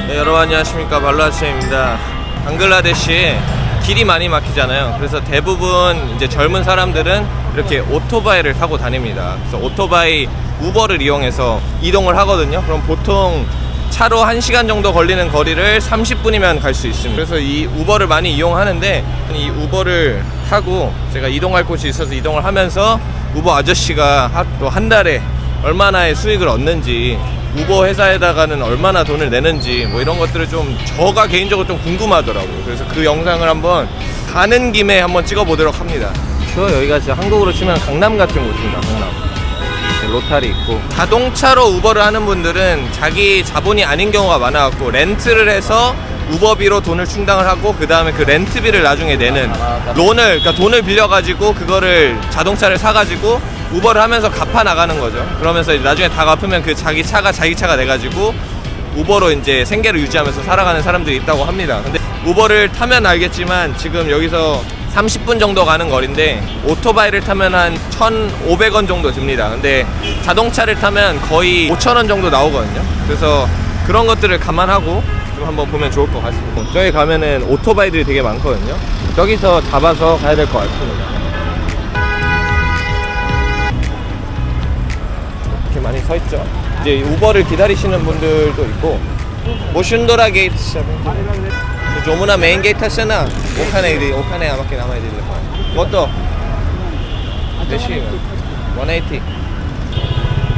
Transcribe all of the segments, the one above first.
네, 여러분 안녕하십니까, 발로아치입니다. 방글라데시에 길이 많이 막히잖아요. 그래서 대부분 이제 젊은 사람들은 이렇게 오토바이를 타고 다닙니다. 그래서 오토바이 우버를 이용해서 이동을 하거든요. 그럼 보통 차로 1시간 정도 걸리는 거리를 30분이면 갈 수 있습니다. 그래서 이 우버를 많이 이용하는데, 이 우버를 타고 제가 이동할 곳이 있어서 이동을 하면서 우버 아저씨가 또 한 달에 얼마나의 수익을 얻는지, 우버 회사에다가는 얼마나 돈을 내는지 뭐 이런 것들을 좀 저가 개인적으로 좀 궁금하더라고요. 그래서 그 영상을 한번 가는 김에 한번 찍어보도록 합니다. 여기가 진짜 한국으로 치면 강남 같은 곳입니다. 강남 로타리 있고, 자동차로 우버를 하는 분들은 자기 자본이 아닌 경우가 많아갖고 렌트를 해서 우버비로 돈을 충당을 하고, 그 다음에 그 렌트비를 나중에 내는 그러니까 돈을 빌려가지고 그거를 자동차를 사가지고 우버를 하면서 갚아 나가는 거죠. 그러면서 이제 나중에 다 갚으면 그 자기 차가 돼가지고 우버로 이제 생계를 유지하면서 살아가는 사람들이 있다고 합니다. 근데 우버를 타면 알겠지만 지금 여기서 30분 정도 가는 거리인데 오토바이를 타면 한 1,500원 정도 듭니다. 근데 자동차를 타면 거의 5,000원 정도 나오거든요. 그래서 그런 것들을 감안하고 좀 한번 보면 좋을 것 같습니다. 저기 가면은 오토바이들이 되게 많거든요. 저기서 잡아서 가야 될 것 같습니다. 이렇게 많이 서 있죠. 이제 우버를 기다리시는 분들도 있고. 모슌도라 게이트 조무나 메인 게이트 하시나 오카네 아마게 남아야 되는 것도 몇시 180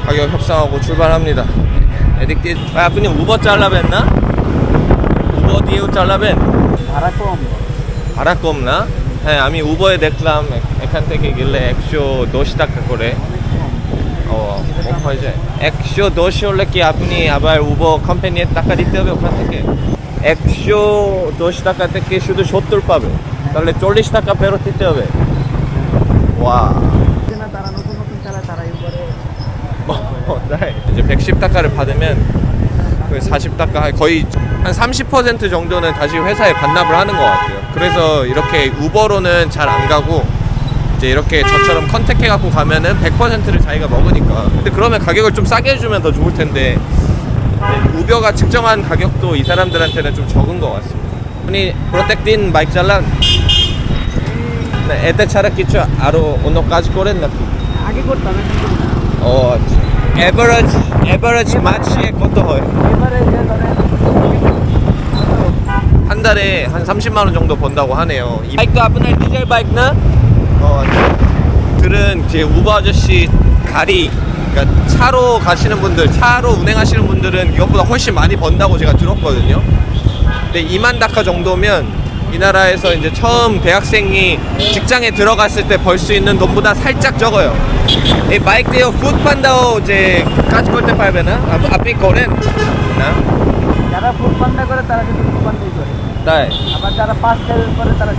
가격 협상하고 출발합니다. 에딕티 আপনি উবর চালাবেন না? উবর দিয়েও চালাবেন? ভাড়া কম না? হ্যাঁ, আমি উবরে দেখলাম এখান থেকে গেলে 110 টাকা করে কম হয়ে যায়। 110 হলে কি আপনি আবার উবর কোম্পানির টাকা দিতে হবে ওখান থেকে? 110 টাকা থেকে শুধু 70 পাবে, তাহলে 40 টাকা ফেরত দিতে হবে। 와. তারা নতুন চালায়, তারা উবরে 이제 110타카를 받으면 40타카 거의 한 30% 정도는 다시 회사에 반납을 하는 것 같아요. 그래서 이렇게 우버로는 잘 안 가고 이제 이렇게 저처럼 컨택해 갖고 가면은 100%를 자기가 먹으니까. 근데 그러면 가격을 좀 싸게 해주면 더 좋을 텐데 우버가 측정한 가격도 이 사람들한테는 좀 적은 것 같습니다. ini protektin baik jalan. Nah, এটা ছাড়া কিছু আরো অন্য কাজ করেন নাকি? আগে করতাম। 에버리지 마치에 কত হয়? 한 달에 한 30만 원 정도 번다고 하네요. 이 바이크 앞은 디젤 바이크나? 들은 이제 우버 아저씨 가리, 그러니까 차로 가시는 분들, 차로 운행하시는 분들은 이것보다 훨씬 많이 번다고 제가 들었거든요. 근데 2만 다카 정도면 이 나라에서 이제 처음 대학생이 직장에 들어갔을 때 벌 수 있는 돈보다 살짝 적어요. 이 바이크 데요 푸드 판다오 이제 কাজ করতে পারবে না, আপনি করেন না? যারা ফুড পান্ডা করে তারা কিন্তু ফুড পান্ডাই করে। তাই? আবার যারা পার্সেল করে তারা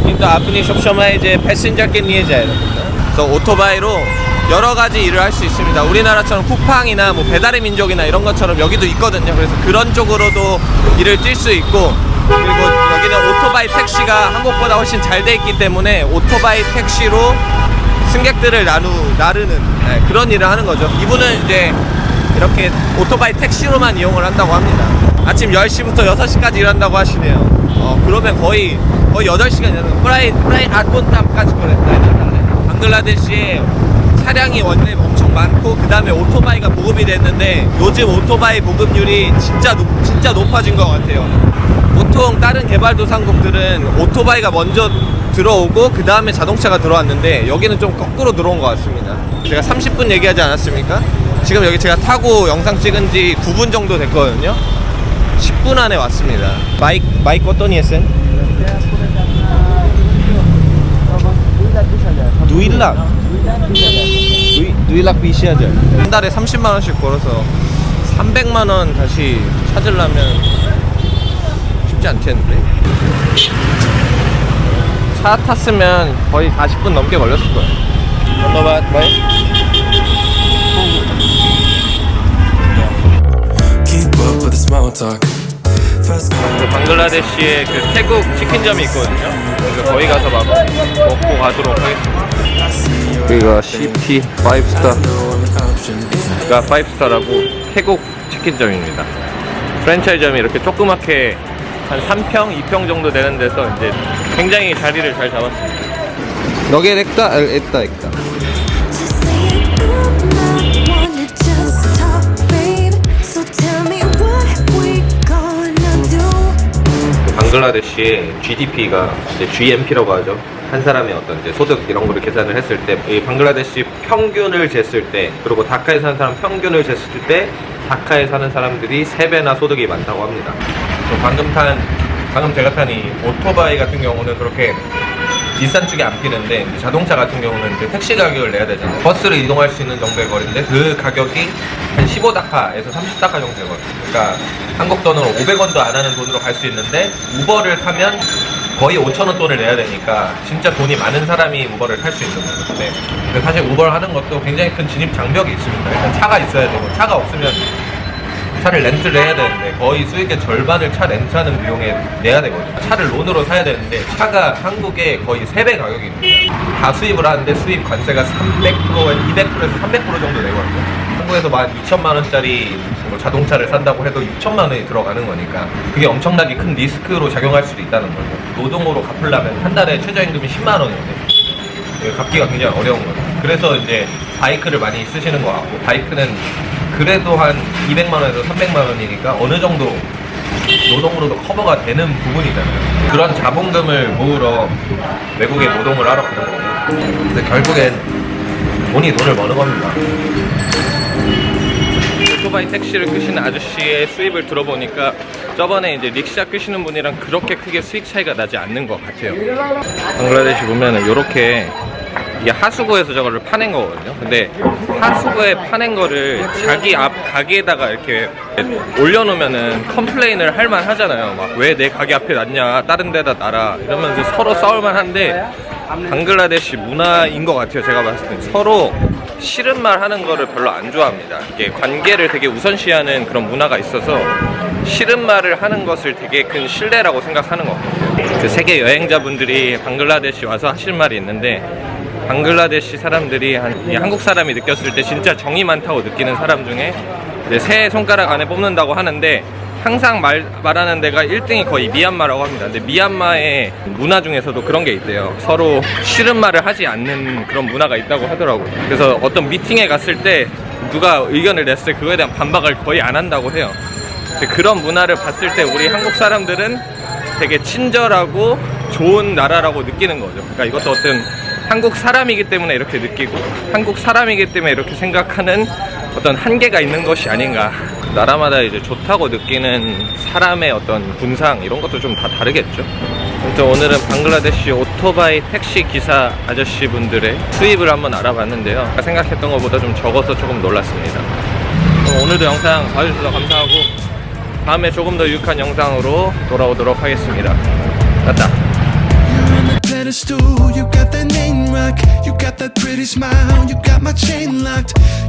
কিন্তু আপনি সবসময় 이제 패신저께 নিয়ে যায়. 그래서 오토바이로 여러 가지 일을 할 수 있습니다. 우리나라처럼 쿠팡이나 뭐 배달의 민족이나 이런 것처럼 여기도 있거든요. 그래서 그런 쪽으로도 일을 뛸 수 있고, 그리고 여기는 오토바이 택시가 한국보다 훨씬 잘 돼 있기 때문에 오토바이 택시로 승객들을 나르는 그런 일을 하는 거죠. 이분은 이제 이렇게 오토바이 택시로만 이용을 한다고 합니다. 아침 10시부터 6시까지 일한다고 하시네요. 그러면 거의 8시간 일하는 프라이 아콘탑까지 그랬다. 방글라데시에 차량이 원래 엄청 많고 그 다음에 오토바이가 보급이 됐는데 요즘 오토바이 보급률이 진짜 높아진 것 같아요. 보통 다른 개발도상국들은 오토바이가 먼저 들어오고 그 다음에 자동차가 들어왔는데 여기는 좀 거꾸로 들어온 것 같습니다. 제가 30분 얘기하지 않았습니까? 지금 여기 제가 타고 영상 찍은 지 9분 정도 됐거든요. 10분 안에 왔습니다. 마이크 어떤 이에센? 2락 20,000. 한 달에 30만 원씩 벌어서 300만 원 다시 찾으려면 쉽지 않겠는데? 차 탔으면 거의 40분 넘게 걸렸을 거예요. 건너봐, 바이. 방글라데시에 그 태국 치킨점이 있거든요. 그래서 거기 가서 먹고 가도록 하겠습니다. 여기가 CP 5스타, 그러니까 5스타라고 태국 치킨점입니다. 프랜차이즈점이 이렇게 조그맣게 한 3평, 2평 정도 되는 데서 이제 굉장히 자리를 잘 잡았습니다. 너게 렉다? 했다. Just say it through my wanna just talk, babe. So tell me what we gonna do. 방글라데시의 GDP가 이제 GMP라고 하죠. 한 사람의 어떤 이제 소득 이런 거를 계산을 했을 때, 이 방글라데시 평균을 쟀을 때, 그리고 다카에 사는 사람 평균을 쟀을 때, 다카에 사는 사람들이 3배나 소득이 많다고 합니다. 방금 제가 탄 이 오토바이 같은 경우는 그렇게 비싼 쪽이 안 피는데, 자동차 같은 경우는 이제 택시 가격을 내야 되잖아요. 버스를 이동할 수 있는 정도의 거리인데 그 가격이 한 15다카에서 30다카 정도 되거든요. 그러니까 한국 돈으로 500원도 안 하는 돈으로 갈 수 있는데, 우버를 타면 거의 5,000원 돈을 내야 되니까 진짜 돈이 많은 사람이 우버를 탈 수 있는 거죠. 네. 근데 사실 우버를 하는 것도 굉장히 큰 진입 장벽이 있습니다. 일단 차가 있어야 되고, 차가 없으면 차를 렌트를 해야 되는데 거의 수익의 절반을 차 렌트하는 비용에 내야 되거든요. 차를 론으로 사야 되는데 차가 한국에 거의 3배 가격입니다. 다 수입을 하는데 수입 관세가 300%에서 200%에서 300% 정도 되거든요. 한국에서 12,000만 원짜리 뭐 자동차를 산다고 해도 6천만 원이 들어가는 거니까 그게 엄청나게 큰 리스크로 작용할 수도 있다는 거죠. 노동으로 갚으려면 한 달에 최저임금이 10만 원인데 갚기가 굉장히 어려운 거죠. 그래서 이제 바이크를 많이 쓰시는 것 같고, 바이크는 그래도 한 200만 원에서 300만 원이니까 어느 정도 노동으로도 커버가 되는 부분이잖아요. 그런 자본금을 모으러 외국에 노동을 하러 가는 거고, 근데 결국엔 돈이 돈을 버는 겁니다. 오토바이 택시를 끄시는 아저씨의 수입을 들어보니까 저번에 이제 릭샤 끄시는 분이랑 그렇게 크게 수익 차이가 나지 않는 것 같아요. 방글라데시 보면은 요렇게 이게 하수구에서 저거를 파낸 거거든요. 근데 하수구에 파낸 거를 자기 앞 가게에다가 이렇게 올려놓으면은 컴플레인을 할 만 하잖아요. 막 왜 내 가게 앞에 놨냐, 다른 데다 놔라 이러면서 서로 싸울만 한데, 방글라데시 문화인 것 같아요. 제가 봤을 때 서로 싫은 말 하는 거를 별로 안 좋아합니다. 이게 관계를 되게 우선시하는 그런 문화가 있어서 싫은 말을 하는 것을 되게 큰 신뢰라고 생각하는 것 같아요. 그 세계 여행자분들이 방글라데시 와서 하실 말이 있는데, 방글라데시 사람들이 한국 사람이 느꼈을 때 진짜 정이 많다고 느끼는 사람 중에 세 손가락 안에 뽑는다고 하는데, 항상 말하는 데가 1등이 거의 미얀마라고 합니다. 근데 미얀마의 문화 중에서도 그런 게 있대요. 서로 싫은 말을 하지 않는 그런 문화가 있다고 하더라고요. 그래서 어떤 미팅에 갔을 때 누가 의견을 냈을 때 그거에 대한 반박을 거의 안 한다고 해요. 근데 그런 문화를 봤을 때 우리 한국 사람들은 되게 친절하고 좋은 나라라고 느끼는 거죠. 그러니까 이것도 어떤 한국 사람이기 때문에 이렇게 느끼고, 한국 사람이기 때문에 이렇게 생각하는 어떤 한계가 있는 것이 아닌가. 나라마다 이제 좋다고 느끼는 사람의 어떤 군상 이런 것도 좀 다 다르겠죠. 아무튼 오늘은 방글라데시 오토바이 택시 기사 아저씨 분들의 수입을 한번 알아봤는데요. 제가 생각했던 것보다 좀 적어서 조금 놀랐습니다. 그럼 오늘도 영상 봐주셔서 감사하고, 다음에 조금 더 유익한 영상으로 돌아오도록 하겠습니다. 갔다. Pedestal, you got that name rock, you got that pretty smile, you got my chain locked.